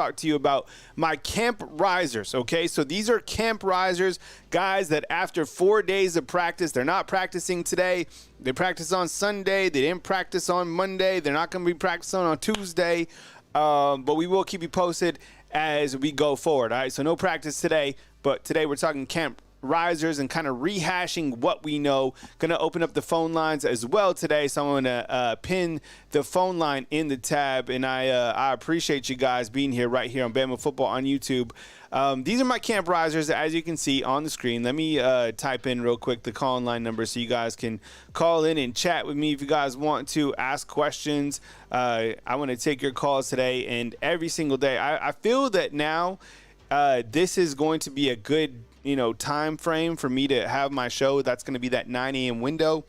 talk to you about my camp risers. Okay, so these are camp risers, guys that after 4 days of practice, they're not practicing today. They practice on Sunday. They didn't practice on Monday. They're not going to be practicing on Tuesday. But we will keep you posted as we go forward. All right, so no practice today, but today we're talking camp risers and kind of rehashing what we know. Going to open up the phone lines as well today, so I'm going to pin the phone line in the tab, and I appreciate you guys being here right here on Bama Football on YouTube. These are my camp risers, as you can see on the screen. Let me type in real quick the call-in line number so you guys can call in and chat with me if you guys want to ask questions. I want to take your calls today and every single day. I feel that now this is going to be a good time frame for me to have my show. That's going to be that 9 a.m. window.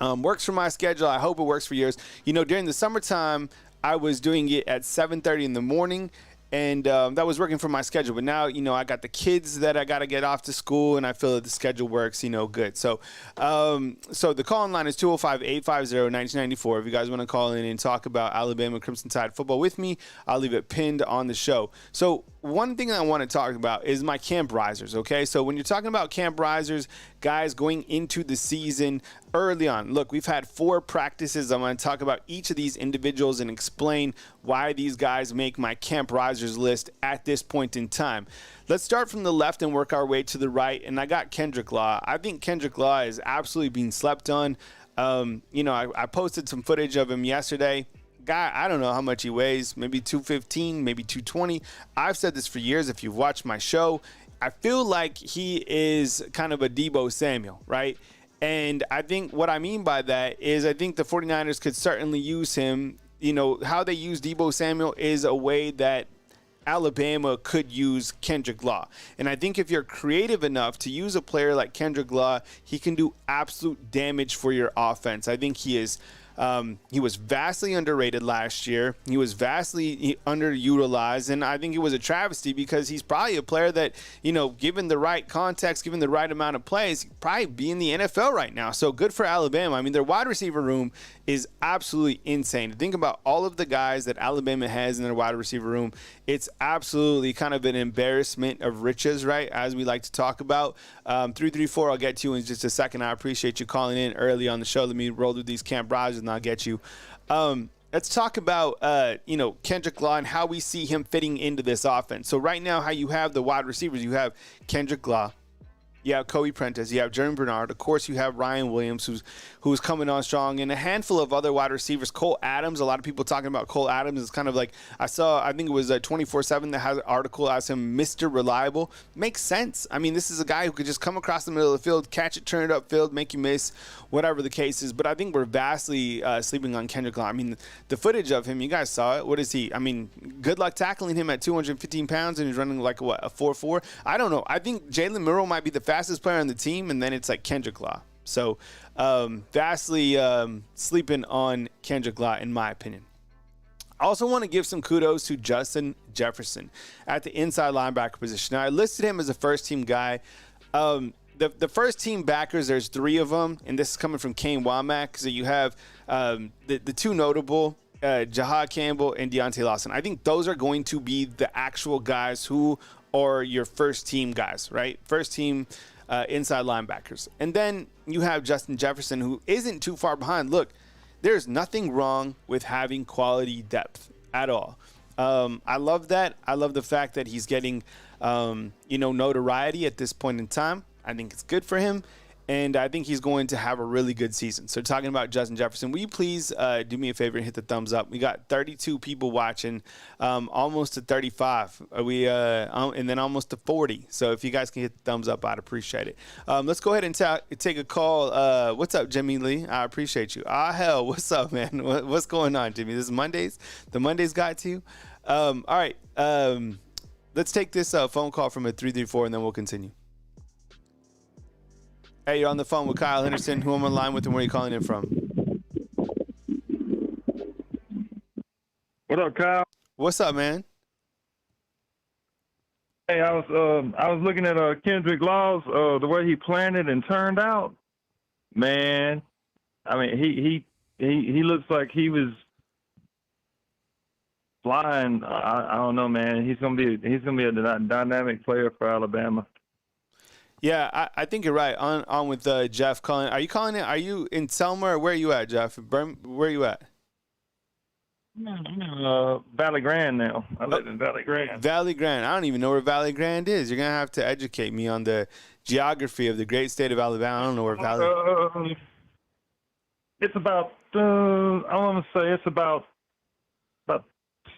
Works for my schedule. I hope it works for yours. During the summertime, I was doing it at 7:30 in the morning, and that was working for my schedule. But now, I got the kids that I got to get off to school, and I feel that the schedule works, good. So the call-in line is 205-850-1994. If you guys want to call in and talk about Alabama Crimson Tide football with me, I'll leave it pinned on the show. So one thing I want to talk about is my camp risers, okay? So when you're talking about camp risers, guys going into the season early on, look, we've had 4 practices. I'm going to talk about each of these individuals and explain why these guys make my camp risers list at this point in time. Let's start from the left and work our way to the right, and I got Kendrick Law. I think Kendrick Law is absolutely being slept on. I posted some footage of him yesterday. Guy, I don't know how much he weighs, maybe 215, maybe 220. I've said this for years if you've watched my show. I feel like he is kind of a Deebo Samuel, right? And I think what I mean by that is I think the 49ers could certainly use him. How they use Deebo Samuel is a way that Alabama could use Kendrick Law. And I think if you're creative enough to use a player like Kendrick Law, he can do absolute damage for your offense. I think he is. He was vastly underrated last year. He was vastly underutilized, and I think it was a travesty because he's probably a player that, given the right context, given the right amount of plays, he'd probably be in the NFL right now. So good for Alabama. I mean, their wide receiver room is absolutely insane. Think about all of the guys that Alabama has in their wide receiver room. It's absolutely kind of an embarrassment of riches, right, as we like to talk about. 334, I'll get to you in just a second. I appreciate you calling in early on the show. Let me roll through these camp risers and I'll get you. Let's talk about, Kendrick Law and how we see him fitting into this offense. So right now, how you have the wide receivers, you have Kendrick Law, you have Kobe Prentice, you have Jeremy Bernard, of course you have Ryan Williams, who's coming on strong, and a handful of other wide receivers. Cole Adams, a lot of people talking about Cole Adams is kind of like, I think it was 24/7 that has an article as him Mr. Reliable. Makes sense. I mean, this is a guy who could just come across the middle of the field, catch it, turn it upfield, make you miss, whatever the case is. But I think we're vastly sleeping on Kendrick Law. I mean, the footage of him, you guys saw it. What is he? I mean, good luck tackling him at 215 pounds and he's running like, what, a 4.4? I don't know. I think Jalen Murrow might be the fastest player on the team, and then it's like Kendrick Law. So vastly sleeping on Kendrick Law, in my opinion. I also want to give some kudos to Justin Jefferson at the inside linebacker position. Now, I listed him as a first-team guy. The first-team backers, there's 3 of them, and this is coming from Kane Womack. So you have the 2 notable, Jahad Campbell and Deontay Lawson. I think those are going to be the actual guys who are your first-team guys, right? First-team inside linebackers. And then you have Justin Jefferson, who isn't too far behind. Look, there's nothing wrong with having quality depth at all. I love that. I love the fact that he's getting, notoriety at this point in time. I think it's good for him, and I think he's going to have a really good season. So talking about Justin Jefferson, will you please do me a favor and hit the thumbs up? We got 32 people watching, almost to 35. And then almost to 40. So if you guys can hit the thumbs up, I'd appreciate it. Let's go ahead and take a call. What's up, Jimmy Lee? I appreciate you. Hell, what's up, man? What's going on, Jimmy? This is Mondays. The Mondays got to you. All right. Let's take this phone call from a 334, and then we'll continue. Hey, you're on the phone with Kyle Henderson. Who am I on the line with, and where are you calling in from? What up, Kyle? What's up, man? Hey, I was looking at Kendrick Law's the way he planted and turned out. Man, I mean, he looks like he was flying. I don't know, man. He's gonna be a dynamic player for Alabama. Yeah, I think you're right. On with Jeff calling. Are you calling it? Are you in Selma or where are you at, Jeff? Where are you at? Valley Grande now. I live in Valley Grande. Valley Grande. I don't even know where Valley Grande is. You're gonna have to educate me on the geography of the great state of Alabama. I don't know where Valley. It's about. I want to say it's about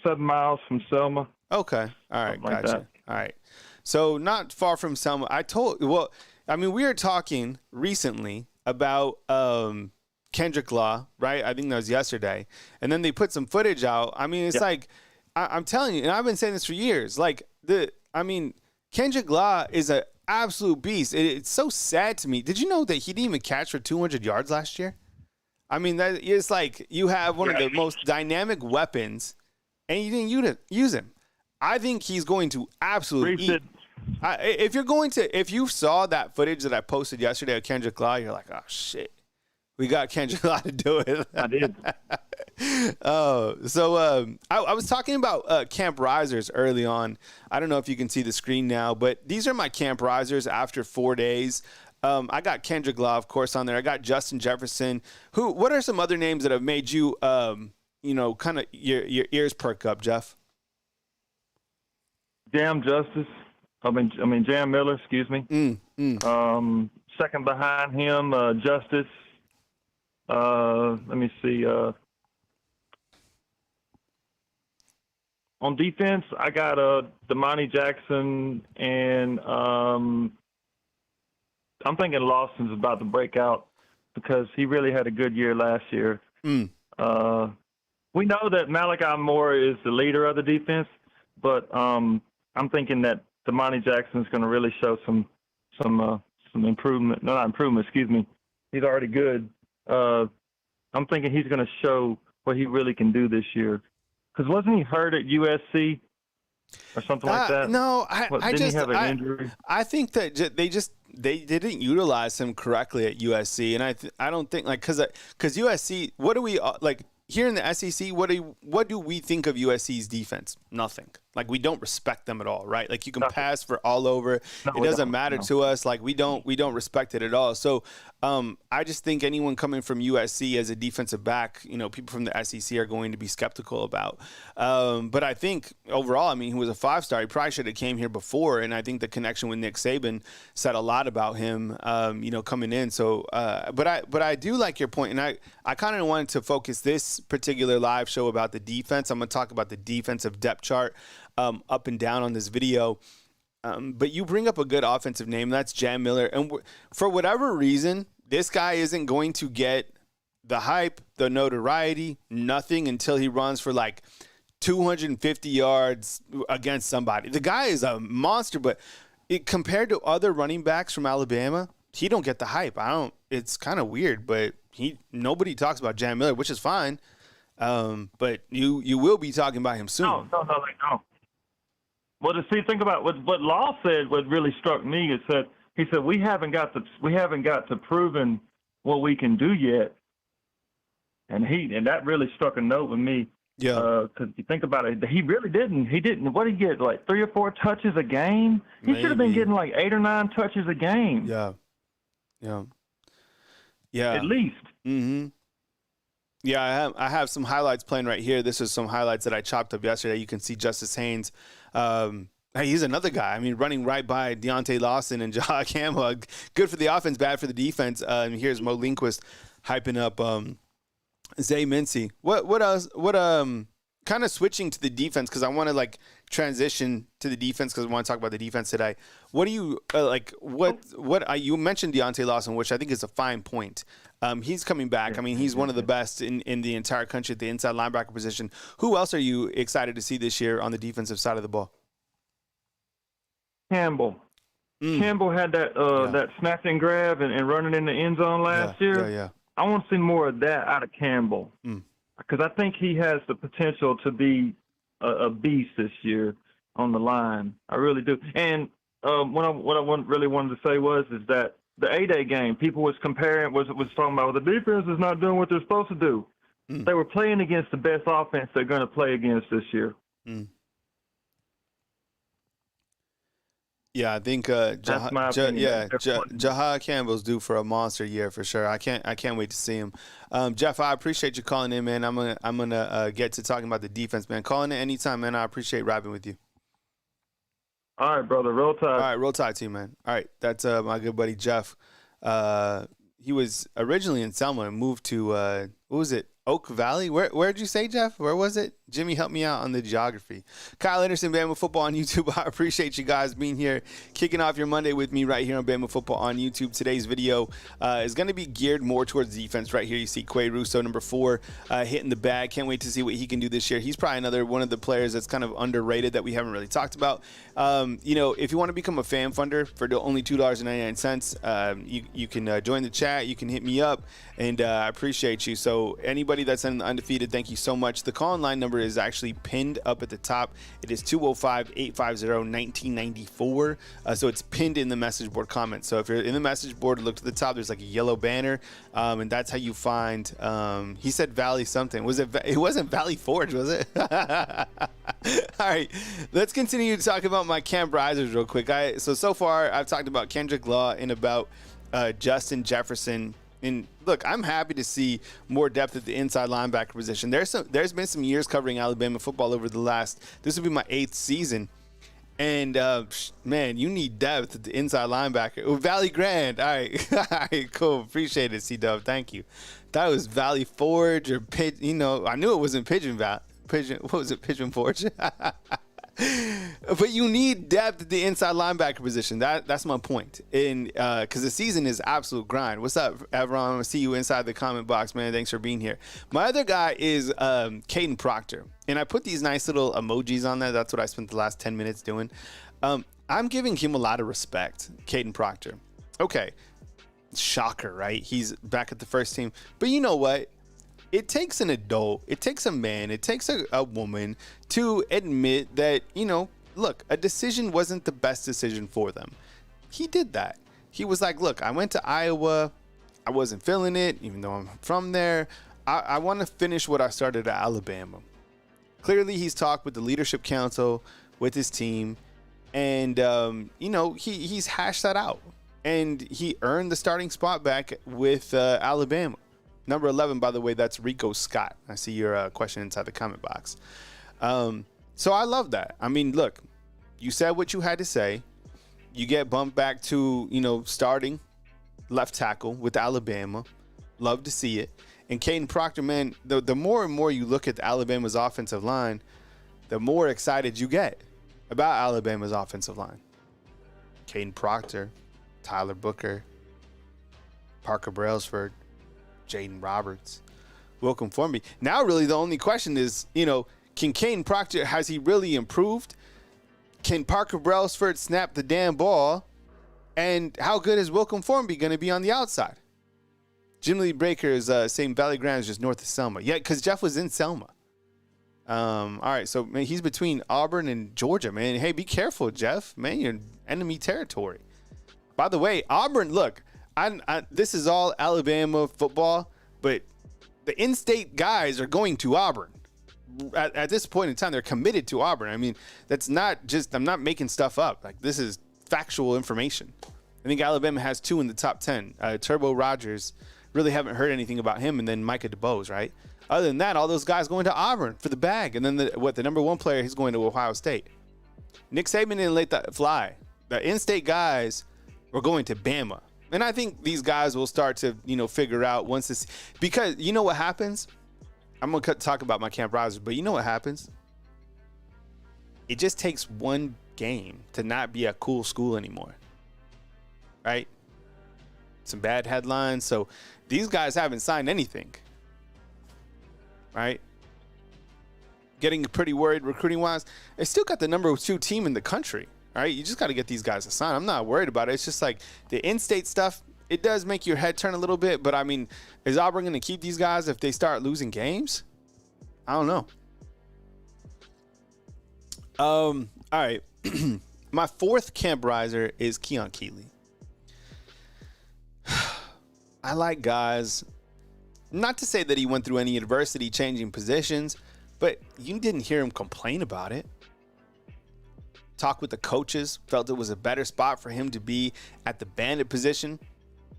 7 miles from Selma. Okay. All right. Like Gotcha. All right. So not far from Selma. We were talking recently about Kendrick Law, right? I think that was yesterday. And then they put some footage out. I mean, it's like, I'm telling you, and I've been saying this for years, Kendrick Law is an absolute beast. It's so sad to me. Did you know that he didn't even catch for 200 yards last year? I mean, that it's like you have one of the most dynamic weapons, and you didn't use him. I think he's going to absolutely eat. If you saw that footage that I posted yesterday of Kendrick Law, you're like, oh shit, we got Kendrick Law to do it. I did. I was talking about camp risers early on. I don't know if you can see the screen now, but these are my camp risers after 4 days. I got Kendrick Law, of course, on there. I got Justin Jefferson. What are some other names that have made you, kind of your ears perk up, Jeff? Jam Miller, excuse me. Second behind him, Justice. Let me see. On defense, I got Damani Jackson, and I'm thinking Lawson's about to break out because he really had a good year last year. We know that Malachi Moore is the leader of the defense, but I'm thinking that Damani Jackson is going to really show some improvement. No, not improvement. Excuse me. He's already good. I'm thinking he's going to show what he really can do this year. Because wasn't he hurt at USC or something like that? No, didn't he have an injury? I think that they didn't utilize him correctly at USC, and I don't think because USC. What do we like here in the SEC? What do we think of USC's defense? Nothing. Like, we don't respect them at all, right? Like, you can pass for all over. It doesn't matter to us. Like, we don't respect it at all. So I just think anyone coming from USC as a defensive back, people from the SEC are going to be skeptical about. But I think overall, he was a 5-star. He probably should have came here before. And I think the connection with Nick Saban said a lot about him, coming in. So, but I do like your point. And I kind of wanted to focus this particular live show about the defense. I'm going to talk about the defensive depth chart up and down on this video. But you bring up a good offensive name. That's Jam Miller. And for whatever reason, this guy isn't going to get the hype, the notoriety, nothing until he runs for like 250 yards against somebody. The guy is a monster, but compared to other running backs from Alabama, he don't get the hype. It's kind of weird, but nobody talks about Jam Miller, which is fine. But you will be talking about him soon. No, they don't. Well, think about what Law said. What really struck me is that he said we haven't got to proven what we can do yet, and that really struck a note with me. Yeah. Because you think about it, he really didn't. He didn't. What did he get? Like 3 or 4 touches a game. He should have been getting like 8 or 9 touches a game. Yeah. At least. Mm-hmm. Yeah, I have some highlights playing right here. This is some highlights that I chopped up yesterday. You can see Justice Haynes. He's another guy. running right by Deontay Lawson and Ja Campbell. Good for the offense, bad for the defense. Here's Mo Lindquist hyping up Zay Mincy. What else? Kind of switching to the defense because I want to transition to the defense because I want to talk about the defense today. What do you you mentioned Deontay Lawson, which I think is a fine point. He's coming back. He's one of the best in the entire country at the inside linebacker position. Who else are you excited to see this year on the defensive side of the ball? Campbell. Campbell had that snatch and grab and running in the end zone last year. Yeah. I want to see more of that out of Campbell because I think he has the potential to be a beast this year on the line. I really do. And what I really wanted to say is that the A-Day game, people was talking about the defense is not doing what they're supposed to do. They were playing against the best offense they're going to play against this year. Yeah, I think That's my opinion. Jahad Campbell's due for a monster year for sure. I can't wait to see him. Jeff, I appreciate you calling in, man. I'm gonna get to talking about the defense, man. Calling in anytime, man. I appreciate rapping with you. All right, brother. Roll Tide. All right, roll Tide to you, man. All right, that's my good buddy Jeff. He was originally in Selma and moved to what was it? Oak Valley? Where'd you say, Jeff? Where was it? Jimmy, help me out on the geography. Kyle Anderson, Bama Football on YouTube. I appreciate you guys being here, kicking off your Monday with me right here on Bama Football on YouTube. Today's video is going to be geared more towards defense. Right here, you see Quay Russo, number 4, hitting the bag. Can't wait to see what he can do this year. He's probably another one of the players that's kind of underrated that we haven't really talked about. If you want to become a fan funder for only $2.99, you can join the chat. You can hit me up, and I appreciate you. So anybody that's in the undefeated, thank you so much. The call-in line number is actually pinned up at the top. It is 205-850-1994. So it's pinned in the message board comments. So if you're in the message board, look to the top. There's like a yellow banner, and that's how you find. He said Valley something. Was it? It wasn't Valley Forge, was it? All right, let's continue to talk about my camp risers real quick. So far I've talked about Kendrick Law and about Justin Jefferson. And look, I'm happy to see more depth at the inside linebacker position. There's been some years covering Alabama football over the last. This will be my 8th season, and man, you need depth at the inside linebacker. Oh, Valley Grand. All right, all right, cool. Appreciate it, C-Dub. Thank you. Thought it was Valley Forge or I knew it wasn't Pigeon. What was it? Pigeon Forge. But you need depth at the inside linebacker position. That's my point. And because the season is absolute grind. What's up, Avron? I see you inside the comment box, man. Thanks for being here. My other guy is Kadyn Proctor. And I put these nice little emojis on there. That's what I spent the last 10 minutes doing. I'm giving him a lot of respect, Kadyn Proctor. Okay. Shocker, right? He's back at the first team. But you know what? It takes an adult, it takes a man, it takes a woman to admit that, look, a decision wasn't the best decision for them. He did that. He was like, look, I went to Iowa. I wasn't feeling it, even though I'm from there. I want to finish what I started at Alabama. Clearly, he's talked with the leadership council, with his team, and, he's hashed that out. And he earned the starting spot back with Alabama. Number 11, by the way, that's Rico Scott. I see your question inside the comment box. So I love that. I mean, look, you said what you had to say. You get bumped back to, starting left tackle with Alabama. Love to see it. And Kadyn Proctor, man, the more and more you look at Alabama's offensive line, the more excited you get about Alabama's offensive line. Kadyn Proctor, Tyler Booker, Parker Brailsford, Jaden Roberts, Welcome Formby. Now, really, the only question is, can Kadyn Proctor, has he really improved? Can Parker Brailsford snap the damn ball? And how good is Welcome Formby going to be on the outside? Jim Lee Breaker is saying Valley Grand is just north of Selma. Yeah, because Jeff was in Selma. All right, so man, he's between Auburn and Georgia, man. Hey, be careful, Jeff. Man, you're in enemy territory. By the way, Auburn, look, this is all Alabama football, but the in-state guys are going to Auburn. At this point in time, they're committed to Auburn. I mean, that's not just, I'm not making stuff up. Like, this is factual information. I think Alabama has 2 in the top 10. Turbo Rogers, really haven't heard anything about him, and then Micah DeBose, right? Other than that, all those guys going to Auburn for the bag. And then the number 1 player, he's going to Ohio State. Nick Saban didn't let that fly. The in-state guys were going to Bama. And I think these guys will start to, figure out once this, because you know what happens? I'm going to talk about my camp risers, but you know what happens? It just takes one game to not be a cool school anymore. Right? Some bad headlines. So these guys haven't signed anything. Right? Getting pretty worried recruiting wise. They still got the number 2 team in the country. All right, you just got to get these guys to sign. I'm not worried about it. It's just like the in-state stuff, it does make your head turn a little bit. But, I mean, is Auburn going to keep these guys if they start losing games? I don't know. All right. My 4th camp riser is Keon Keeley. I like guys Not to say that he went through any adversity changing positions, but you didn't hear him complain about it. Talk with the coaches, felt it was a better spot for him to be at the Bandit position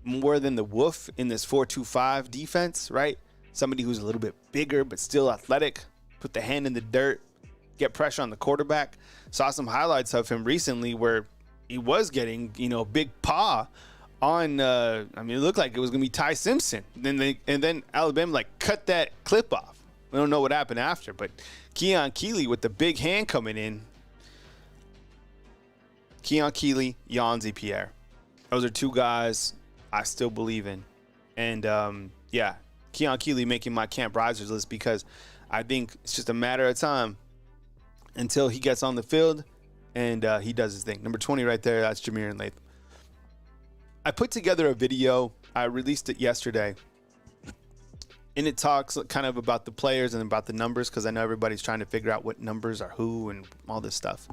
more than the Wolf in this 4-2-5 defense, right? Somebody who's a little bit bigger but still athletic, put the hand in the dirt, get pressure on the quarterback. Saw some highlights of him recently where he was getting, big paw on, it looked like it was going to be Ty Simpson. And then Alabama, cut that clip off. We don't know what happened after, but Keon Keeley with the big hand coming in. Keon Keeley, Yanzi Pierre. Those are two guys I still believe in. And, Keon Keeley making my Camp Risers list because I think it's just a matter of time until he gets on the field and he does his thing. Number 20 right there, that's Jameer and Latham. I put together a video. I released it yesterday. And it talks kind of about the players and about the numbers because I know everybody's trying to figure out what numbers are who and all this stuff.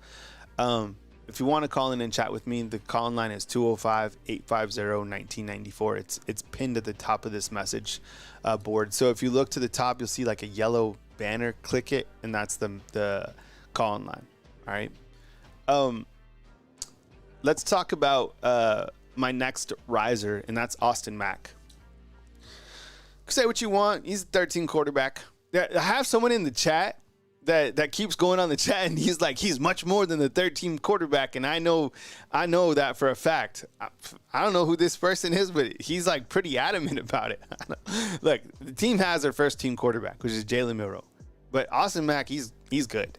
If you want to call in and chat with me, the call-in line is 205-850-1994. It's pinned at the top of this message board. So if you look to the top, you'll see like a yellow banner. Click it, and that's the call-in line. All right. Let's talk about my next riser, and that's Austin Mack. Say what you want. He's a 13 quarterback. I have someone in the chat that keeps going on the chat, and he's like, he's much more than the 13 quarterback, and I know that for a fact. I don't know who this person is, but he's like pretty adamant about it. Look, the team has their first team quarterback, which is Jalen Milroe, but Austin Mack, he's good.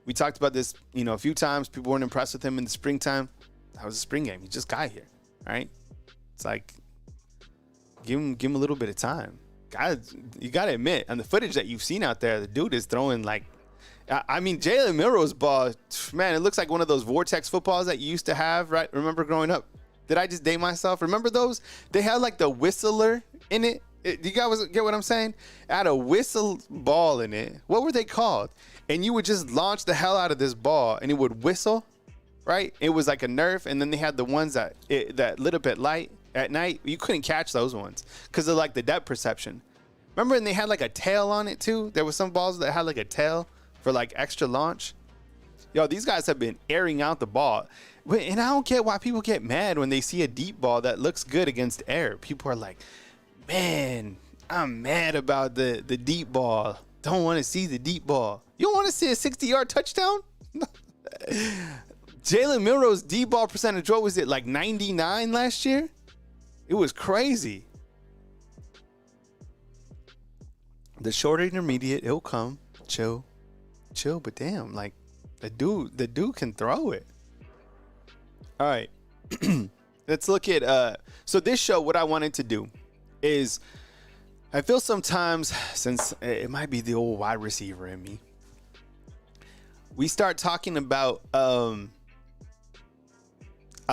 We talked about this, a few times. People weren't impressed with him in the springtime. That was a spring game. He just got here, right? It's like give him a little bit of time. Guys, you got to admit, on the footage that you've seen out there, the dude is throwing Jalen Milroe's ball, man, it looks like one of those Vortex footballs that you used to have, right? Remember growing up? Did I just date myself? Remember those? They had like the whistler in it. Do you guys get what I'm saying? It had a whistle ball in it. What were they called? And you would just launch the hell out of this ball and it would whistle, right? It was like a Nerf. And then they had the ones that lit up at night. You couldn't catch those ones because of like the depth perception. Remember? And they had like a tail on it too. There was some balls that had like a tail for like extra launch. Yo, these guys have been airing out the ball. And I don't get why people get mad when they see a deep ball that looks good against air. People are like, man, I'm mad about the deep ball. Don't want to see the deep ball. You don't want to see a 60-yard touchdown? Jalen Milroe's deep ball percentage, what was it, like 99 last year? It was crazy. The short intermediate, it'll come. Chill, but damn, like the dude can throw it. All right. Let's look at so this show, what I wanted to do is I feel sometimes, since it might be the old wide receiver in me, we start talking about I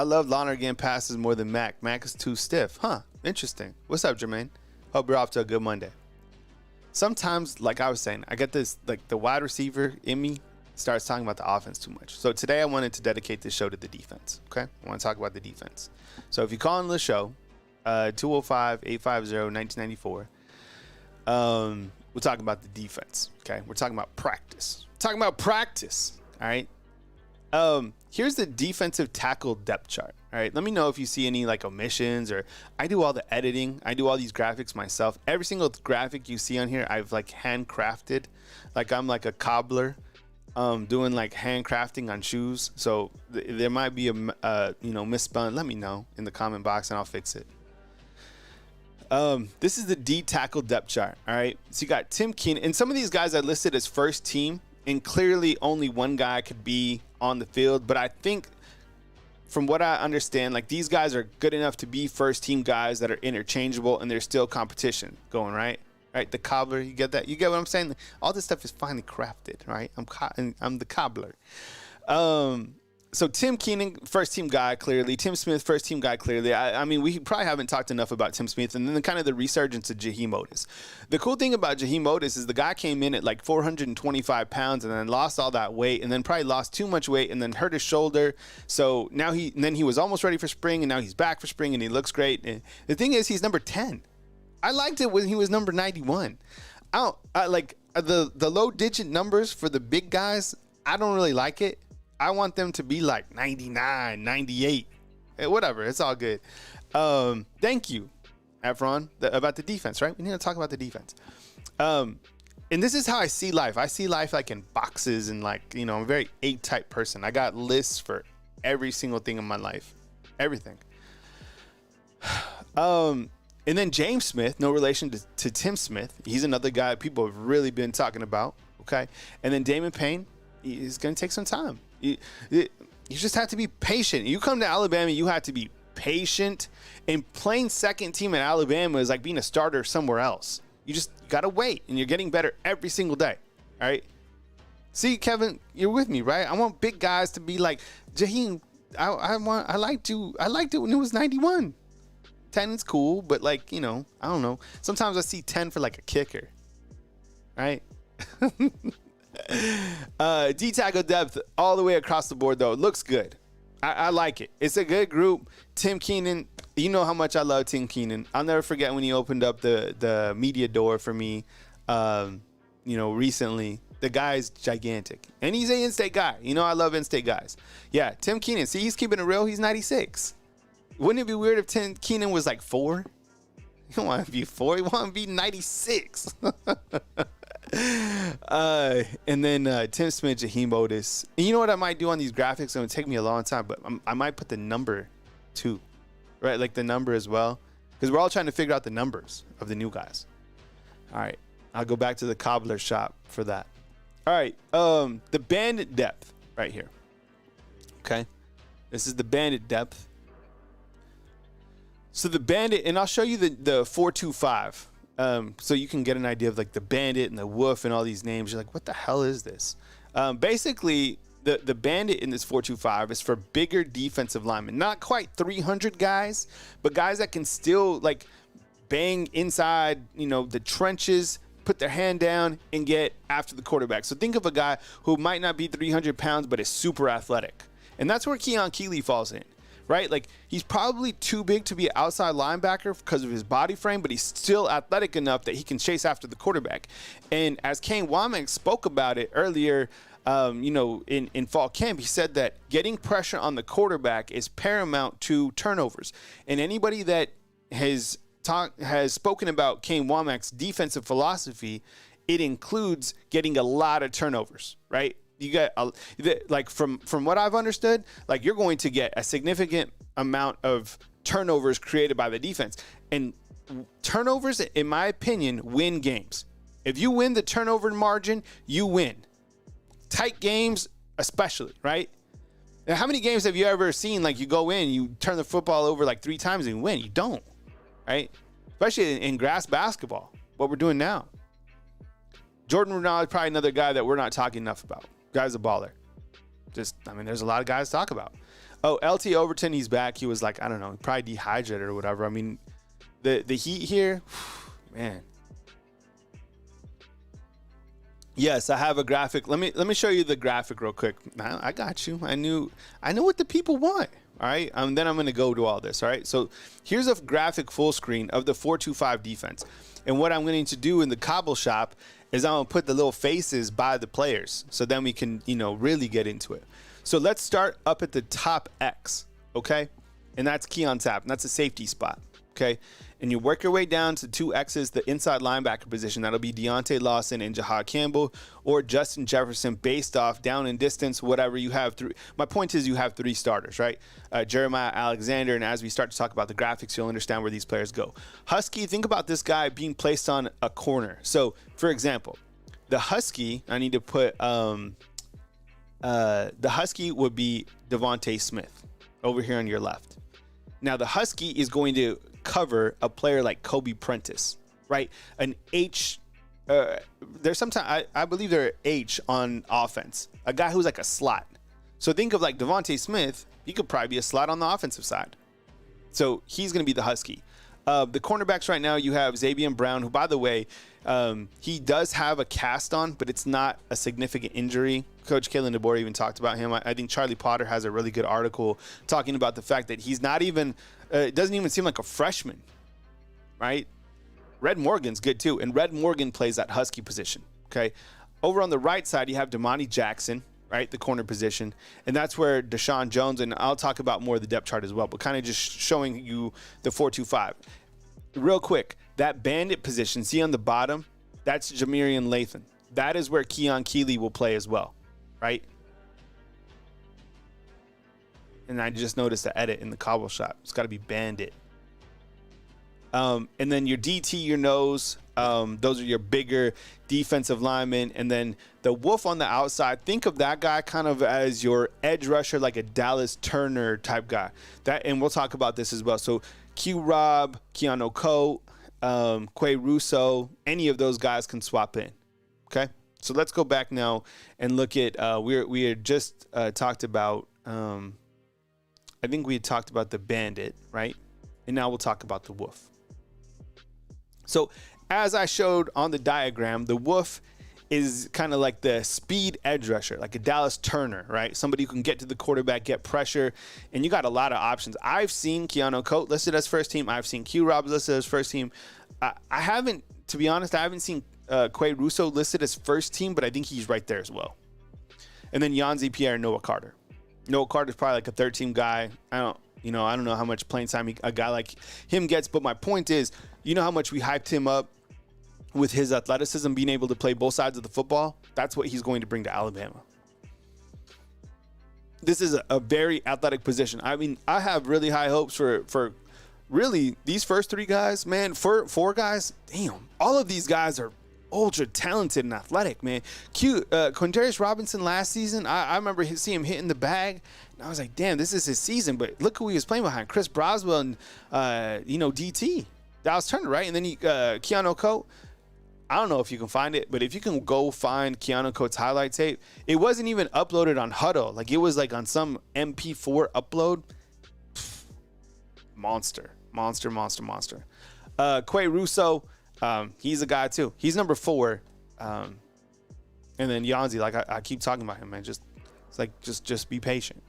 love Lonergan passes more than Mac. Mac is too stiff. Huh. Interesting. What's up, Jermaine? Hope you're off to a good Monday. Sometimes, like I was saying, I get this, like the wide receiver in me starts talking about the offense too much. So today I wanted to dedicate this show to the defense. Okay. I want to talk about the defense. So if you call in the show, 205-850-1994, we're talking about the defense. Okay. We're talking about practice. All right. Here's the defensive tackle depth chart. All right. Let me know if you see any like omissions, or I do all the editing. I do all these graphics myself. Every single graphic you see on here, I've like handcrafted. Like I'm like a cobbler, doing like handcrafting on shoes. So there might be a, misspelling. Let me know in the comment box and I'll fix it. This is the D tackle depth chart. All right. So you got Tim Keenan, and some of these guys I listed as first team, and clearly only one guy could be on the field. But I think from what I understand, like these guys are good enough to be first team guys that are interchangeable, and there's still competition going, right? Right. The cobbler, you get that? You get what I'm saying? All this stuff is finely crafted, right? I'm the cobbler. So Tim Keenan, first team guy, clearly. Tim Smith, first team guy, clearly. I mean, we probably haven't talked enough about Tim Smith, and then kind of the resurgence of Jaheim Otis. The cool thing about Jaheim Otis is the guy came in at like 425 pounds and then lost all that weight, and then probably lost too much weight and then hurt his shoulder. So now he was almost ready for spring, and now he's back for spring, and he looks great. And the thing is, he's number 10. I liked it when he was number 91. I like the low digit numbers for the big guys. I don't really like it. I want them to be like 99, 98, whatever. It's all good. Thank you, Efron, about the defense, right? We need to talk about the defense. And this is how I see life. I see life like in boxes and like, I'm a very A-type person. I got lists for every single thing in my life. Everything. And then James Smith, no relation to Tim Smith. He's another guy people have really been talking about. Okay. And then Damon Payne, he's going to take some time. You just have to be patient. You come to Alabama, you have to be patient. And playing second team at Alabama is like being a starter somewhere else. You just got to wait, and you're getting better every single day. All right. See, Kevin, you're with me, right? I want big guys to be like Jaheim. I liked it when it was 91. 10 is cool, but like, I don't know. Sometimes I see 10 for like a kicker. Right? D-tackle depth all the way across the board, though. It looks good. I like it. It's a good group. Tim Keenan, you know how much I love Tim Keenan. I'll never forget when he opened up the media door for me, recently. The guy's gigantic. And he's an in-state guy. I love in-state guys. Yeah, Tim Keenan. See, he's keeping it real. He's 96. Wouldn't it be weird if Tim Keenan was like 4? You don't want to be 4. You want to be 96. And then Tim Smith, Jaheim Otis. And you know what I might do on these graphics? It's going to take me a long time, but I might put the number too, right? Like the number as well, because we're all trying to figure out the numbers of the new guys. All right, I'll go back to the cobbler shop for that. All right, the bandit depth right here. Okay, this is the bandit depth. So the bandit, and I'll show you the 4-2-5. So you can get an idea of like the bandit and the wolf and all these names. You're like, what the hell is this? Basically, the bandit in this 4-2-5 is for bigger defensive linemen. Not quite 300 guys, but guys that can still like bang inside, the trenches, put their hand down and get after the quarterback. So think of a guy who might not be 300 pounds, but is super athletic. And that's where Keon Keeley falls in. Right? Like, he's probably too big to be an outside linebacker because of his body frame, but he's still athletic enough that he can chase after the quarterback. And as Kane Womack spoke about it earlier, in fall camp, he said that getting pressure on the quarterback is paramount to turnovers. And anybody that has spoken about Kane Womack's defensive philosophy, it includes getting a lot of turnovers, right? You get like from what I've understood, like you're going to get a significant amount of turnovers created by the defense, and turnovers, in my opinion, win games. If you win the turnover margin, you win. Tight games, especially, right? Now, how many games have you ever seen like you go in, you turn the football over like 3 times and you win? You don't, right? Especially in grass basketball, what we're doing now. Jordan Ronaldo is probably another guy that we're not talking enough about. Guy's a baller. There's a lot of guys to talk about. Oh, LT Overton, he's back. He was like, I don't know, probably dehydrated or whatever. I mean, the heat here, man. Yes, I have a graphic. Let me show you the graphic real quick. I got you. I know what the people want. All right. Then I'm going to go to all this. All right. So here's a graphic full screen of the 4-2-5 defense. And what I'm going to do in the Cobble shop is I'm going to put the little faces by the players. So then we can, really get into it. So let's start up at the top X. Okay. And that's key on tap. And that's a safety spot. Okay. And you work your way down to 2 X's, the inside linebacker position. That'll be Deontay Lawson and Jahad Campbell, or Justin Jefferson, based off down and distance, whatever you have. My point is you have 3 starters, right? Jeremiah Alexander, and as we start to talk about the graphics, you'll understand where these players go. Husky, think about this guy being placed on a corner. So, for example, the Husky, I need to put the Husky would be Devontae Smith over here on your left. Now, the Husky is going to cover a player like Kobe Prentice, right? An H. There's sometimes I believe they're H on offense. A guy who's like a slot. So think of like Devontae Smith. He could probably be a slot on the offensive side. So he's going to be the Husky. The cornerbacks right now, you have Xavier Brown, who, by the way, he does have a cast on, but it's not a significant injury. Coach Kalen DeBoer even talked about him. I think Charlie Potter has a really good article talking about the fact that he's not even, it doesn't even seem like a freshman, right? Red Morgan's good too, and Red Morgan plays that Husky position, okay? Over on the right side, you have Damani Jackson, right, the corner position, and that's where Deshaun Jones, and I'll talk about more of the depth chart as well, but kind of just showing you the 4-2-5. Real quick, that Bandit position, see on the bottom, that's Jamarian Lathan. That is where Keon Keeley will play as well, right? And I just noticed the edit in the cobble shot. It's got to be Bandit. And then your DT, your nose, those are your bigger defensive linemen. And then the wolf on the outside, think of that guy kind of as your edge rusher, like a Dallas Turner type guy. And we'll talk about this as well. So Q-Rob, Keanu Coate, Quay Russo, any of those guys can swap in. Okay, so let's go back now and look at we had just talked about. I think we had talked about the Bandit, right? And now we'll talk about the wolf. So as I showed on the diagram, the wolf is kind of like the speed edge rusher, like a Dallas Turner, right? Somebody who can get to the quarterback, get pressure, and you got a lot of options. I've seen Keanu Coate listed as first team. I've seen Q-Rob listed as first team. I haven't, to be honest, I haven't seen Quay Russo listed as first team, but I think he's right there as well. And then Yanzi Pierre and Noah Carter. Noah Carter's probably like a third team guy. I don't know how much playing time a guy like him gets, but my point is, you know how much we hyped him up with his athleticism, being able to play both sides of the football? That's what he's going to bring to Alabama. This is a very athletic position. I mean, I have really high hopes for really these first three guys, man. Four guys, damn, all of these guys are ultra talented and athletic, man. Quintarius Robinson last season, I remember seeing him hitting the bag, and I was like, damn, this is his season. But look who he was playing behind: Chris Broswell and DT, Dallas Turner, right? And then Keanu Coate. I don't know if you can find it, but if you can go find Keanu Coate's highlight tape, it wasn't even uploaded on Huddle. Like, it was like on some MP4 upload. Monster. Quay Russo, he's a guy too. He's number 4. And then Yanzi, like I keep talking about him, man. Just be patient.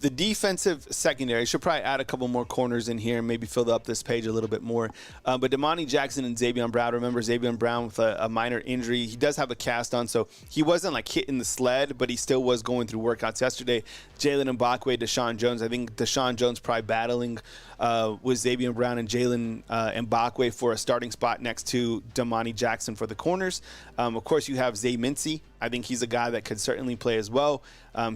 The defensive secondary, should probably add a couple more corners in here and maybe fill up this page a little bit more. But Damani Jackson and Xavier Brown, remember Xavier Brown with a minor injury. He does have a cast on, so he wasn't like hitting the sled, but he still was going through workouts yesterday. Jalen Mbakwe, Deshaun Jones. I think Deshaun Jones probably battling with Xavier Brown and Jalen Mbakwe for a starting spot next to Damani Jackson for the corners. Of course, you have Zay Mincy. I think he's a guy that could certainly play as well.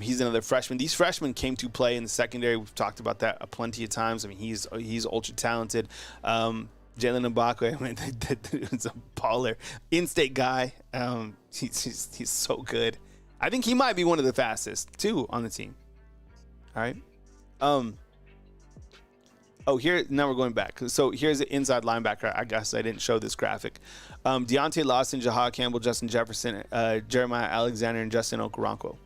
He's another freshman. These freshmen came to play in the secondary. We've talked about that plenty of times. I mean, he's ultra talented. Jalen Mbakwe, I mean, it's a baller, in-state guy. He's so good. I think he might be one of the fastest too on the team. All right. Now we're going back. So here's the inside linebacker. I guess I didn't show this graphic. Deontay Lawson, Jahad Campbell, Justin Jefferson, Jeremiah Alexander, and Justin Okoronkwo.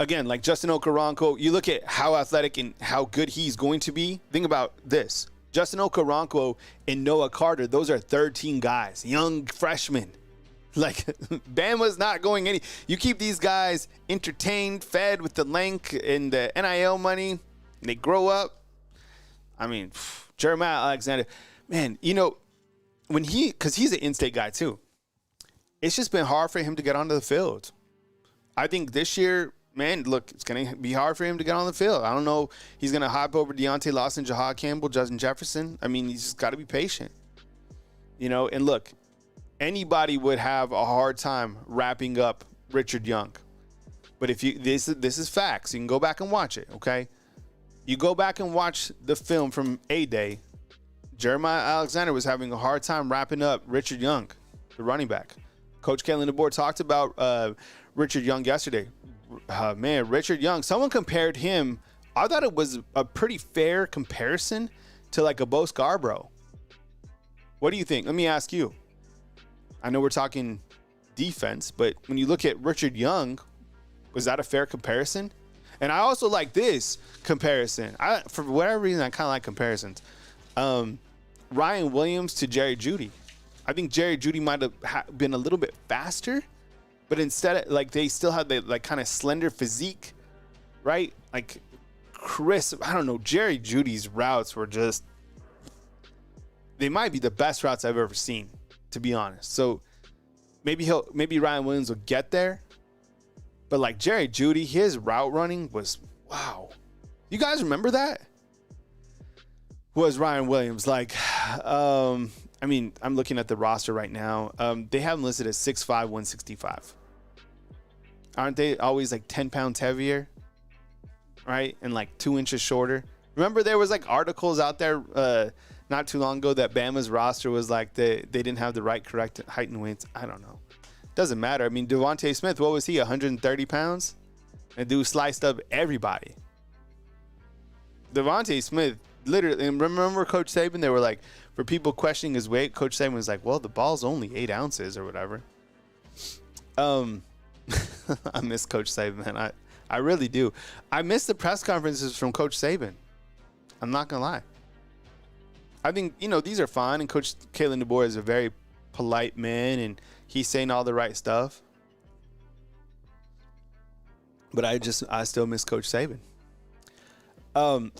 Again, like Justin Okoronkwo, you look at how athletic and how good he's going to be. Think about this. Justin Okoronkwo and Noah Carter, those are third-team guys, young freshmen. Like, Bama's not going any. You keep these guys entertained, fed with the length and the NIL money, and they grow up. I mean, Jeremiah Alexander, man, because he's an in-state guy too. It's just been hard for him to get onto the field. I think this year, man, look, it's going to be hard for him to get on the field. I don't know. He's going to hop over Deontay Lawson, Jahad Campbell, Justin Jefferson. I mean, he's just got to be patient. And look, anybody would have a hard time wrapping up Richard Young. But if this is facts. You can go back and watch it, okay? You go back and watch the film from A-Day. Jeremiah Alexander was having a hard time wrapping up Richard Young, the running back. Coach Kalen DeBoer talked about Richard Young yesterday. Man, Richard Young, someone compared him. I thought it was a pretty fair comparison to like a Bo Scarborough. What do you think? Let me ask you. I know we're talking defense, but when you look at Richard Young, was that a fair comparison? And I also like this comparison. For whatever reason, I kind of like comparisons. Ryan Williams to Jerry Jeudy. I think Jerry Jeudy might have been a little bit faster, but instead, like, they still had the like kind of slender physique. right? Like crisp. I don't know. Jerry Jeudy's routes were just, they might be the best routes I've ever seen, to be honest. So maybe Ryan Williams will get there. But like Jerry Jeudy, his route running was, wow. You guys remember that? Was Ryan Williams like, I mean, I'm looking at the roster right now. They have him listed as 6'5", 165. Aren't they always like 10 pounds heavier? Right? And like 2 inches shorter. Remember there was like articles out there not too long ago that Bama's roster was like they didn't have the right correct height and weights. I don't know. Doesn't matter. I mean, Devontae Smith, what was he, 130 pounds? And dude sliced up everybody. Devontae Smith, literally, and remember Coach Saban? They were like, for people questioning his weight, Coach Saban was like, well, the ball's only 8 ounces or whatever. I miss Coach Saban, man. I really do. I miss the press conferences from Coach Saban. I'm not going to lie. I think, these are fine, and Coach Kalen DeBoer is a very polite man, and he's saying all the right stuff. But I still miss Coach Saban.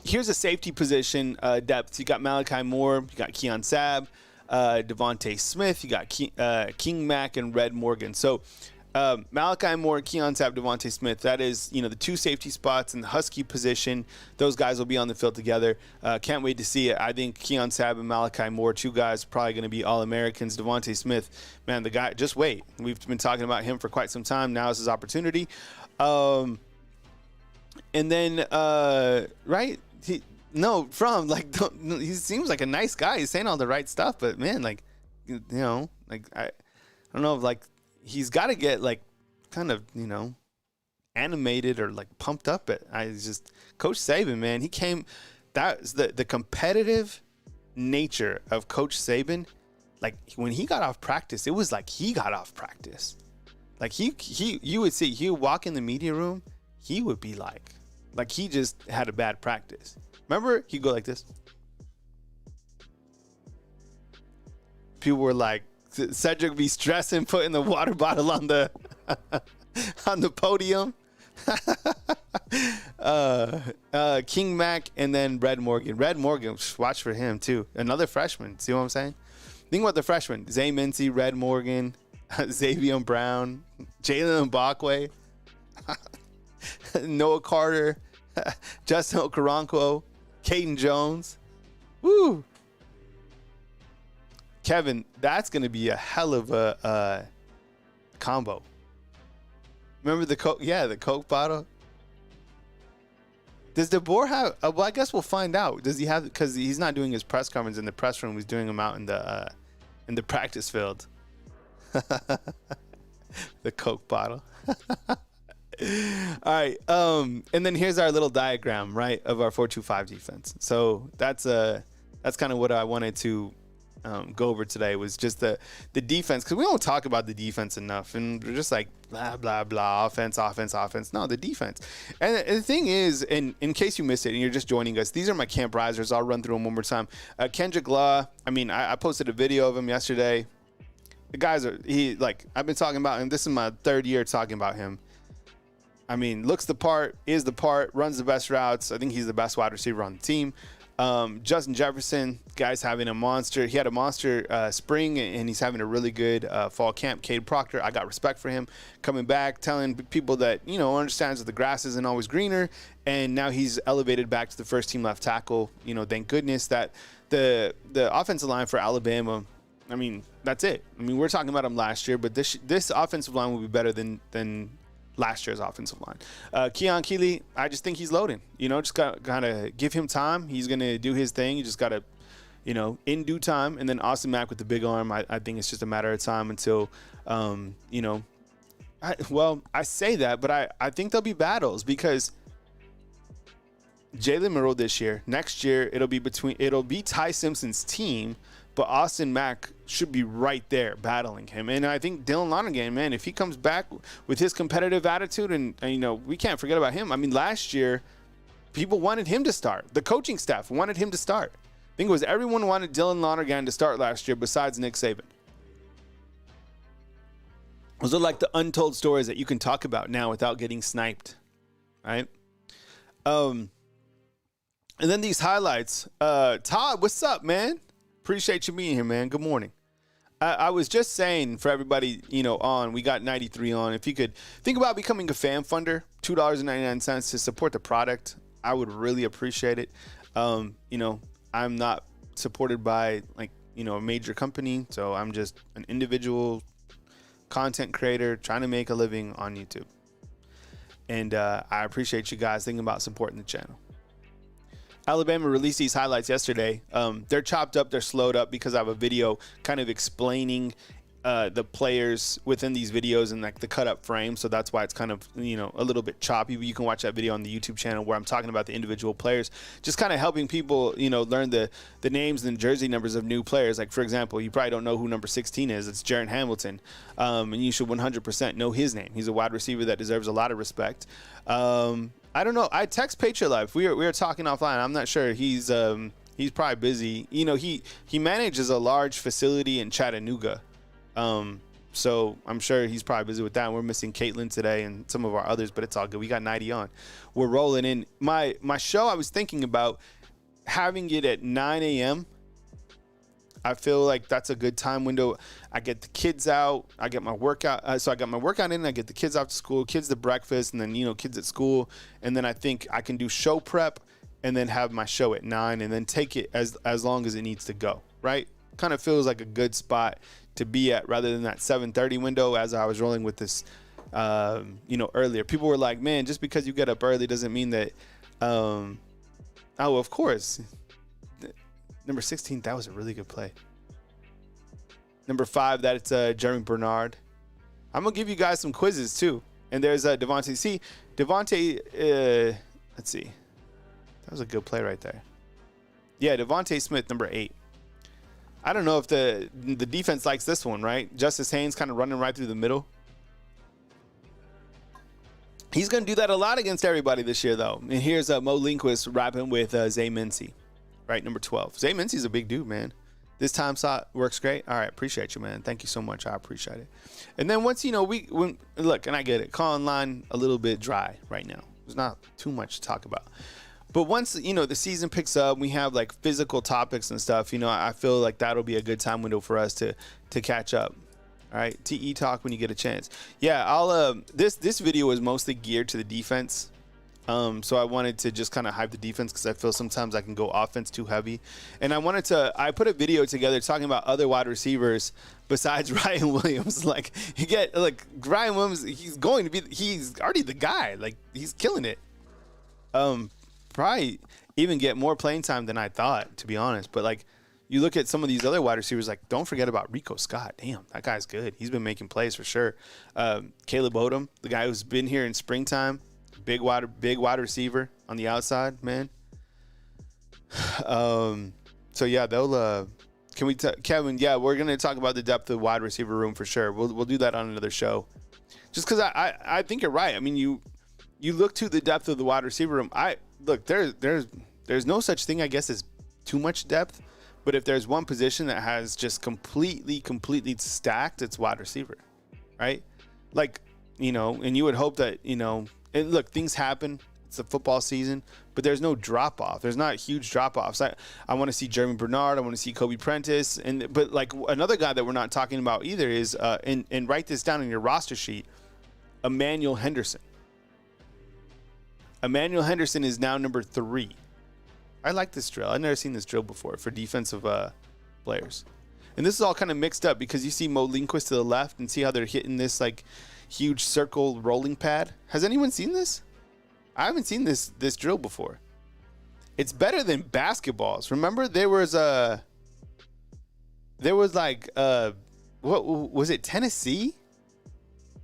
Here's a safety position depth. You got Malachi Moore, you got Keon Sabb, Devontae Smith, you got King Mack and Red Morgan. So Malachi Moore, Keon Sabb, Devontae Smith, that is, the 2 safety spots in the Husky position. Those guys will be on the field together. Can't wait to see it. I think Keon Sabb and Malachi Moore, 2 guys probably going to be All-Americans. Devontae Smith, man, the guy, just wait. We've been talking about him for quite some time. Now is his opportunity. And then, right? He seems like a nice guy. He's saying all the right stuff, but man, I don't know if like, he's got to get like kind of, animated or like pumped up. Coach Saban, man, that's the competitive nature of Coach Saban. Like when he got off practice, it was like he got off practice. Like you would see, he would walk in the media room, he would be like he just had a bad practice. Remember, he'd go like this. People were like, Cedric be stressing, putting the water bottle on the on the podium. King Mack and then Red Morgan. Red Morgan, watch for him too. Another freshman. See what I'm saying? Think about the freshmen: Zay Mincy, Red Morgan, Xavier Brown, Jalen Mbakwe, Noah Carter, Justin Okoronkwo, Caden Jones. Woo! Kevin, that's going to be a hell of a combo. Remember the Coke? Yeah, the Coke bottle. Does DeBoer have? Well, I guess we'll find out. Does he have? Because he's not doing his press conference in the press room. He's doing them out in the practice field. The Coke bottle. All right. And then here's our little diagram, right, of our 4-2-5 defense. So that's kind of what I wanted to go over today, was just the defense, because we don't talk about the defense enough, and we're just like blah blah blah, offense. No, the defense. And the thing is, in case you missed it and you're just joining us, these are my camp risers. I'll run through them one more time. Kendrick Law, I mean, I posted a video of him yesterday. The guys I've been talking about him. This is my 3rd year talking about him. I mean, looks the part, is the part, runs the best routes. I think he's the best wide receiver on the team. Justin Jefferson, guy's having a monster. He had a monster spring, and he's having a really good fall camp. Kadyn Proctor, I got respect for him coming back, telling people that, understands that the grass isn't always greener, and now he's elevated back to the first team left tackle. Thank goodness that the offensive line for Alabama, I mean, that's it. I mean, we're talking about him last year, but this offensive line will be better than last year's offensive line. Keon Keeley, I just think he's loading. Just got to give him time. He's going to do his thing. You just got to, in due time. And then Austin Mack with the big arm, I think it's just a matter of time until, I say that, but I think there'll be battles, because Jalen Monroe this year, next year, it'll be Ty Simpson's team, but Austin Mack should be right there battling him. And I think Dylan Lonergan, man, if he comes back with his competitive attitude, and we can't forget about him. I mean, last year, people wanted him to start. The coaching staff wanted him to start. I think it was everyone wanted Dylan Lonergan to start last year besides Nick Saban. Those are like the untold stories that you can talk about now without getting sniped, right? And then these highlights. Todd, what's up, man? Appreciate you being here, man. Good morning. I was just saying for everybody, on, we got 93 on. If you could think about becoming a fan funder, $2.99 to support the product, I would really appreciate it. I'm not supported by a major company, so I'm just an individual content creator trying to make a living on YouTube. And I appreciate you guys thinking about supporting the channel. Alabama released these highlights yesterday. They're chopped up, they're slowed up because I have a video kind of explaining the players within these videos and the cut up frame. So that's why it's kind of, a little bit choppy. But you can watch that video on the YouTube channel where I'm talking about the individual players, just kind of helping people, learn the names and jersey numbers of new players. Like, for example, you probably don't know who number 16 is. It's Jaron Hamilton. And you should 100% know his name. He's a wide receiver that deserves a lot of respect. I don't know. I text Patriot Life. We were talking offline. I'm not sure. He's probably busy. He manages a large facility in Chattanooga. So I'm sure he's probably busy with that. And we're missing Caitlin today and some of our others, but it's all good. We got 90 on. We're rolling in. My show, I was thinking about having it at 9 a.m. I feel like that's a good time window. I get the kids out. I get my workout. So I got my workout in. I get the kids out to school, kids to breakfast, and then, kids at school. And then I think I can do show prep and then have my show at 9 and then take it as long as it needs to go, right? Kind of feels like a good spot to be at rather than that 7:30 window as I was rolling with this, earlier. People were like, man, just because you get up early doesn't mean that, of course. Number 16, that was a really good play. Number 5, that's Jeremy Bernard. I'm going to give you guys some quizzes, too. And there's Devontae. See, Devontae, let's see. That was a good play right there. Yeah, Devontae Smith, number 8. I don't know if the defense likes this one, right? Justice Haynes kind of running right through the middle. He's going to do that a lot against everybody this year, though. And here's Mo Lindquist rapping with Zay Mincy. Right, number 12. Zay Mincy's a big dude, man. This time slot works great. All right, appreciate you, man. Thank you so much. I appreciate it. And then once, look, and I get it. Call line a little bit dry right now. There's not too much to talk about. But once, the season picks up, we have physical topics and stuff, I feel like that'll be a good time window for us to catch up. All right, TE talk when you get a chance. Yeah, I'll this video is mostly geared to the defense. So I wanted to just kind of hype the defense because I feel sometimes I can go offense too heavy. And I put a video together talking about other wide receivers besides Ryan Williams. Ryan Williams, he's already the guy. He's killing it. Probably even get more playing time than I thought, to be honest. But you look at some of these other wide receivers, don't forget about Rico Scott. Damn, that guy's good. He's been making plays for sure. Caleb Odom, the guy who's been here in springtime. Big wide receiver on the outside, man. So yeah, they'll. Kevin? Yeah, we're gonna talk about the depth of the wide receiver room for sure. We'll do that on another show. Just because I think you're right. I mean, you look to the depth of the wide receiver room. There's no such thing, I guess, as too much depth. But if there's one position that has just completely stacked, it's wide receiver, right? And you would hope that And look, things happen. It's a football season, but there's no drop off. There's not huge drop offs. I want to see Jeremy Bernard. I want to see Kobe Prentice. But another guy that we're not talking about either is and write this down in your roster sheet, Emmanuel Henderson. Emmanuel Henderson is now number 3. I like this drill. I've never seen this drill before for defensive players. And this is all kind of mixed up because you see Mo Lindquist to the left and see how they're hitting this huge circle rolling pad. Has anyone seen this? I haven't seen this drill before. It's better than basketballs. Remember there was what was it, Tennessee?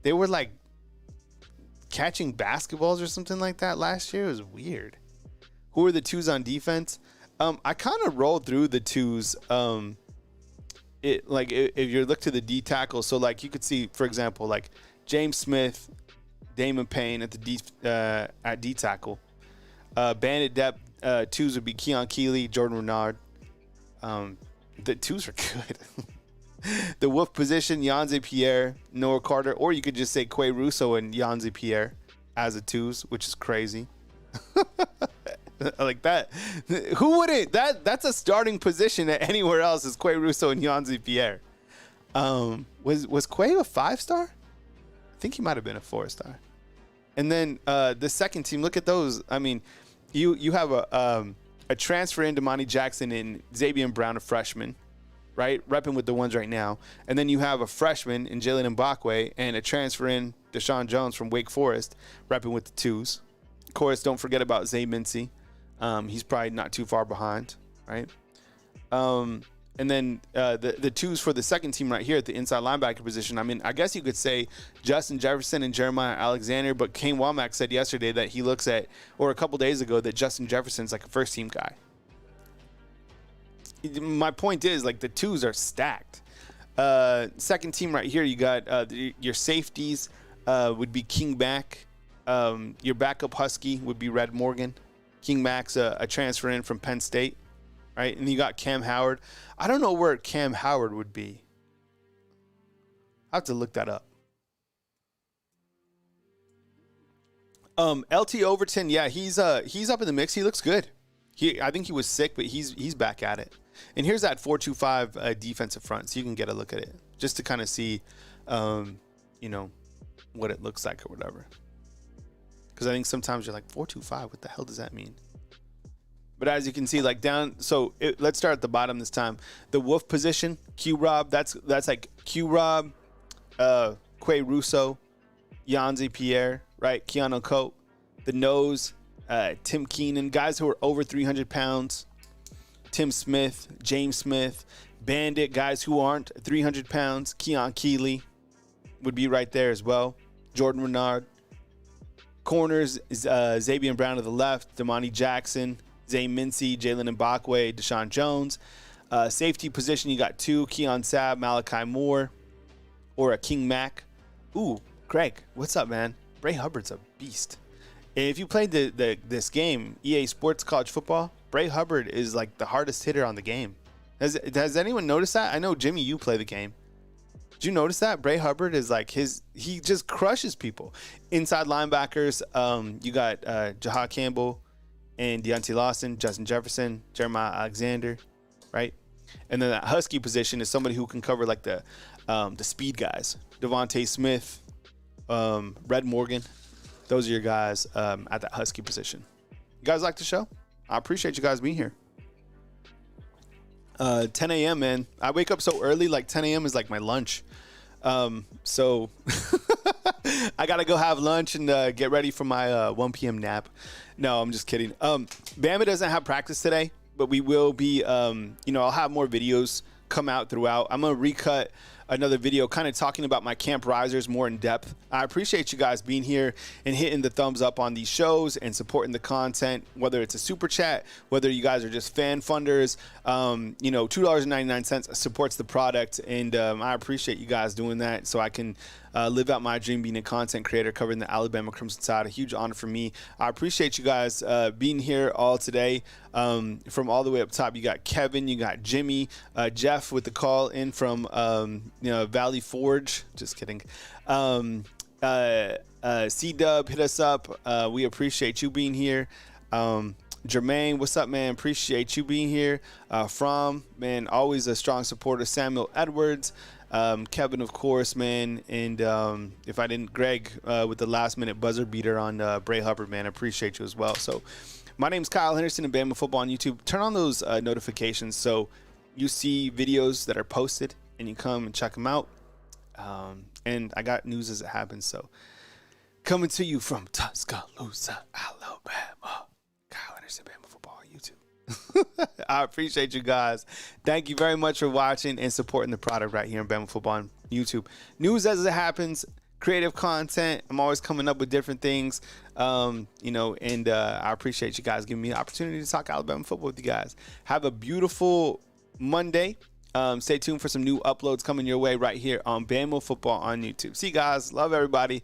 They were catching basketballs or something like that last year. It was weird. Who are the 2s on defense? I kind of rolled through the 2s. If you look to the D tackle, so you could see, for example, James Smith, Damon Payne at the at D tackle. Bandit depth 2s would be Keon Keeley, Jordan Renard. The 2s are good. The wolf position, Yanze Pierre, Noah Carter, or you could just say Quay Russo and Yanze Pierre as the 2s, which is crazy. Like that. Who wouldn't? That's a starting position at anywhere else is Quay Russo and Yanzi Pierre. Was Quay a 5-star? I think he might have been a 4-star. And then the second team, look at those. I mean, you have a transfer in Damani Jackson and Xavier Brown, a freshman, right? Repping with the ones right now. And then you have a freshman in Jalen Mbakwe and a transfer in Deshaun Jones from Wake Forest, repping with the 2s. Of course, don't forget about Zay Mincy. He's probably not too far behind, right? And then the 2s for the second team right here at the inside linebacker position. I mean, I guess you could say Justin Jefferson and Jeremiah Alexander, but Kane Womack said yesterday that he looks at, or a couple days ago, that Justin Jefferson's like a first-team guy. My point is, like, the 2s are stacked. Second team right here, you got your safeties would be King Mack. Your backup Husky would be Red Morgan. King Mack's a transfer in from Penn State, right? And you got Cam Howard. I don't know where Cam Howard would be. I have to look that up. LT Overton, yeah, he's up in the mix. He looks good. I think he was sick, but he's back at it. And here's that 4-2-5 defensive front, so you can get a look at it just to kind of see, what it looks like or whatever. Because I think sometimes you're like, 4-2-5, what the hell does that mean? But as you can see, like down, let's start at the bottom this time. The wolf position, Q-Rob, that's like Q-Rob, Quay Russo, Yanzi Pierre, right? Keanu Coate. The nose, Tim Keenan, guys who are over 300 pounds. Tim Smith, James Smith, Bandit, guys who aren't 300 pounds. Keon Keeley would be right there as well. Jordan Renard. Corners, Xavier Brown to the left, Damani Jackson, Zay Mincy, Jalen Mbakwe, Deshaun Jones. Safety position, you got 2, Keon Sabb, Malachi Moore, or a King Mack. Ooh, Greg, what's up, man? Bray Hubbard's a beast. If you played this game, EA Sports College Football, Bray Hubbard is like the hardest hitter on the game. Has anyone noticed that? I know, Jimmy, you play the game. Did you notice that? Bray Hubbard is like he just crushes people. Inside linebackers, you got Jahad Campbell and Deontay Lawson, Justin Jefferson, Jeremiah Alexander, right? And then that Husky position is somebody who can cover like the speed guys. Devontae Smith, Red Morgan. Those are your guys at that Husky position. You guys like the show? I appreciate you guys being here. 10 a.m., man. I wake up so early, like 10 a.m. is like my lunch. So I got to go have lunch and get ready for my 1 p.m. nap. No, I'm just kidding. Bama doesn't have practice today, but we will be, I'll have more videos come out throughout. I'm going to recut another video kind of talking about my camp risers more in depth. I appreciate you guys being here and hitting the thumbs up on these shows and supporting the content, whether it's a super chat, whether you guys are just fan funders. $2.99 supports the product, and I appreciate you guys doing that so I can live out my dream being a content creator covering the Alabama Crimson Tide. A huge honor for me. I appreciate you guys being here all today. From all the way up top, you got Kevin, you got Jimmy, Jeff with the call in from Valley Forge. Just kidding. C-Dub, hit us up. We appreciate you being here. Jermaine, what's up, man? Appreciate you being here. Man, always a strong supporter. Samuel Edwards. Kevin, of course, man. And if I didn't, Greg with the last-minute buzzer beater on Bray Hubbard, man. I appreciate you as well. So my name's Kyle Henderson and Bama Football on YouTube. Turn on those notifications so you see videos that are posted and you come and check them out. And I got news as it happens. So coming to you from Tuscaloosa, Alabama. Kyle Henderson, Bama Football on YouTube. I appreciate you guys. Thank you very much for watching and supporting the product right here on Bama Football on YouTube. News as it happens, creative content. I'm always coming up with different things, and I appreciate you guys giving me the opportunity to talk Alabama football with you guys. Have a beautiful Monday. Stay tuned for some new uploads coming your way right here on Bama Football on YouTube. See you guys. Love everybody.